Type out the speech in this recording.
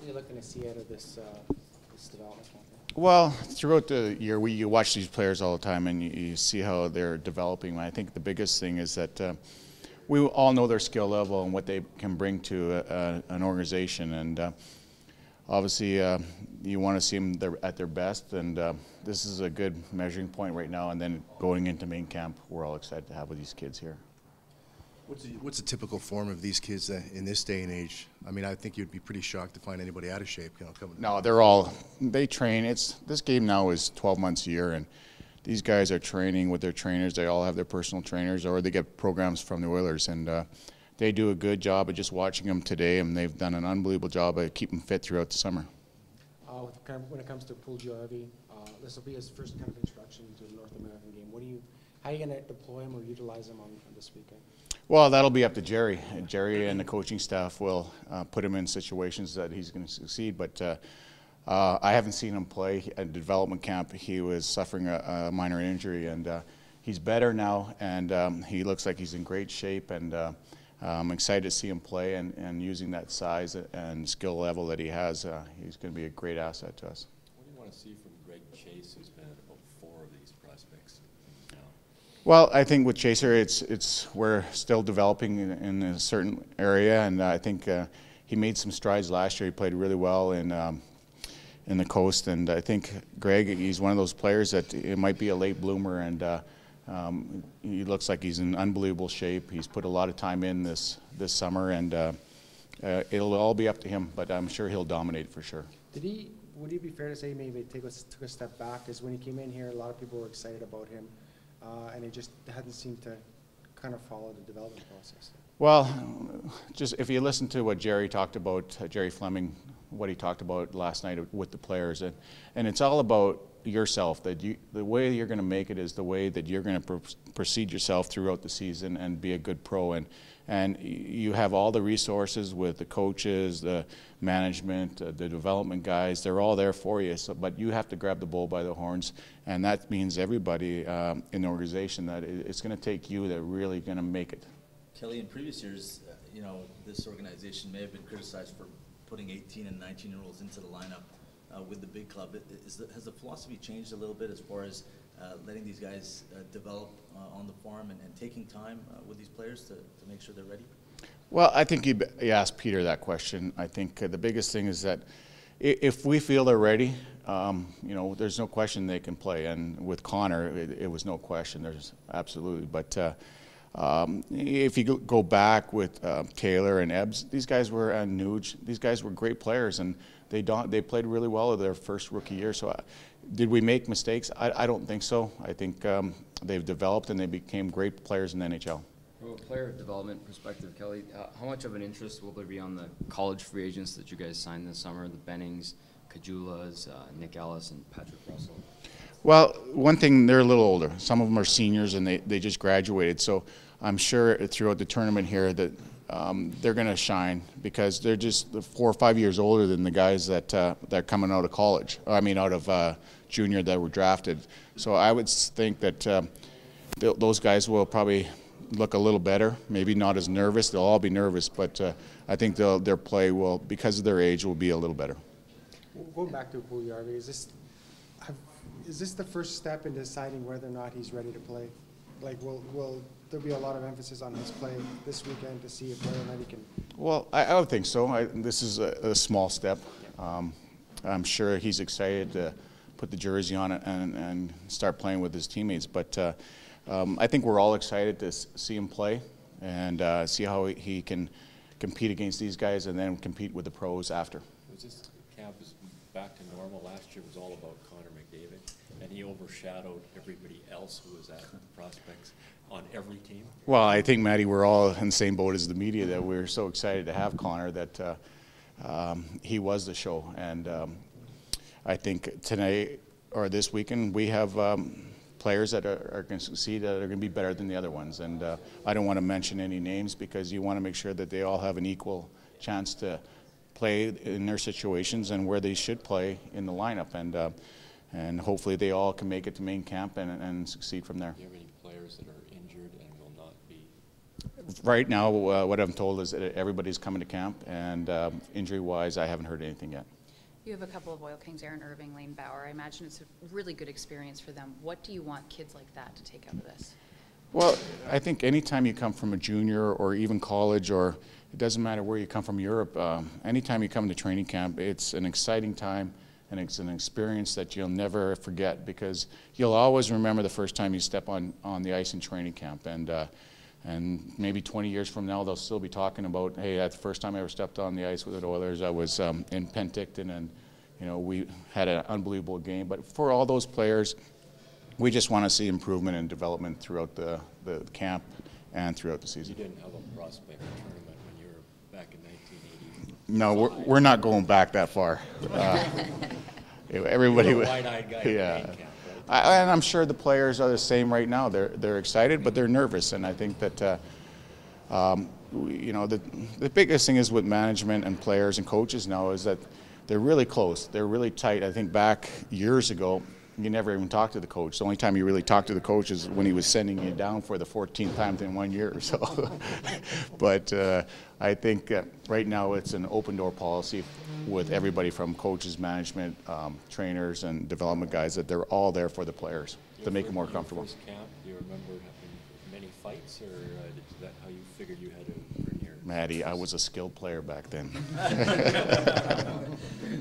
you looking to see out of this this development camp? Well, throughout the year, you watch these players all the time, and you see how they're developing. I think the biggest thing is that we all know their skill level and what they can bring to an organization, and obviously you want to see them at their best, and this is a good measuring point right now. And then going into main camp, we're all excited to have with these kids here. What's a typical form of these kids in this day and age? I mean, I think you'd be pretty shocked to find anybody out of shape. Coming. No, they train. This game now is 12 months a year, and these guys are training with their trainers. They all have their personal trainers, or they get programs from the Oilers, and they do a good job of just watching them today, and they've done an unbelievable job of keeping fit throughout the summer. When it comes to Buchberger, this will be his first kind of introduction to a North American game. How are you going to deploy him or utilize him on this weekend? Well, that'll be up to Jerry. Jerry and the coaching staff will put him in situations that he's going to succeed. But I haven't seen him play at development camp. He was suffering a minor injury, and he's better now, and he looks like he's in great shape. And I'm excited to see him play, and using that size and skill level that he has, he's going to be a great asset to us. What do you want to see from Greg Chase, who's been at about 4 of these prospects now? Well, I think with Chaser, we're still developing in a certain area, and I think he made some strides last year. He played really well in the coast, and I think Greg, he's one of those players that it might be a late bloomer, and he looks like he's in unbelievable shape. He's put a lot of time in this summer, and it'll all be up to him, but I'm sure he'll dominate for sure. Would it be fair to say maybe took a step back? Because when he came in here, a lot of people were excited about him, and he just hadn't seemed to kind of follow the development process. Well, just if you listen to what Jerry talked about, Jerry Fleming, what he talked about last night with the players, and it's all about yourself. That the way you're going to make it is the way that you're going to proceed yourself throughout the season and be a good pro. And you have all the resources with the coaches, the management, the development guys. They're all there for you. But you have to grab the bull by the horns, and that means everybody in the organization. That it's going to take you that really going to make it. Kelly, in previous years, this organization may have been criticized for putting 18 and 19-year-olds into the lineup with the big club. Has the philosophy changed a little bit as far as letting these guys develop on the farm and taking time with these players to make sure they're ready? Well, I think you asked Peter that question. I think the biggest thing is that if we feel they're ready, there's no question they can play. And with Connor, it was no question. There's absolutely. But if you go back with Taylor and Ebbs, these guys were Nuge. These guys were great players, and they played really well in their first rookie year. So, did we make mistakes? I don't think so. I think they've developed and they became great players in the NHL. From a player development perspective, Kelly, how much of an interest will there be on the college free agents that you guys signed this summer? The Bennings, Kajulas, Nick Ellis, and Patrick Russell. Well, one thing, they're a little older. Some of them are seniors and they just graduated. So I'm sure throughout the tournament here that they're going to shine because they're just 4 or 5 years older than the guys that are coming out of college. I mean, out of junior that were drafted. So I would think that those guys will probably look a little better. Maybe not as nervous. They'll all be nervous, but I think their play will, because of their age, will be a little better. Going back to Buchberger, is this the first step in deciding whether or not he's ready to play? Like, will there be a lot of emphasis on his play this weekend to see if whether or not he can? Well, I would think so. This is a small step. I'm sure he's excited to put the jersey on and start playing with his teammates. But I think we're all excited to see him play and see how he can compete against these guys and then compete with the pros after. This camp is back to normal. Last year was all about Connor McDavid, and he overshadowed everybody else who was at the prospects on every team. Well, I think, Matty, we're all in the same boat as the media that we're so excited to have Connor that he was the show. And I think tonight or this weekend we have players that are going to succeed that are going to be better than the other ones. And I don't want to mention any names because you want to make sure that they all have an equal chance to play in their situations and where they should play in the lineup. And hopefully they all can make it to main camp and succeed from there. Do you have any players that are injured and will not be? right now, what I'm told is that everybody's coming to camp, and injury-wise, I haven't heard anything yet. You have a couple of Oil Kings, Aaron Irving, Lane Bauer. I imagine it's a really good experience for them. What do you want kids like that to take out of this? Well, I think anytime you come from a junior or even college, or it doesn't matter where you come from, Europe, anytime you come to training camp, it's an exciting time, and it's an experience that you'll never forget, because you'll always remember the first time you step on the ice in training camp. And maybe 20 years from now, they'll still be talking about, hey, that's the first time I ever stepped on the ice with the Oilers. I was in Penticton, and we had an unbelievable game. But for all those players, we just want to see improvement and development throughout the camp and throughout the season. You didn't have a prospect tournament when you were back in 1980. No, we're not going back that far. Everybody, You're a wide-eyed guy yeah. at camp, right? And I'm sure the players are the same right now. They're excited, but they're nervous, and I think that the biggest thing is with management and players and coaches now is that they're really close. They're really tight. I think back years ago, you never even talked to the coach. The only time you really talked to the coach is when he was sending you down for the 14th time in 1 year or so. But I think right now it's an open door policy with everybody from coaches, management, trainers, and development guys, that they're all there for the players to make it more comfortable. Your first camp, do you remember having many fights, or is that how you figured you had to earn your... Maddie, I was a skilled player back then.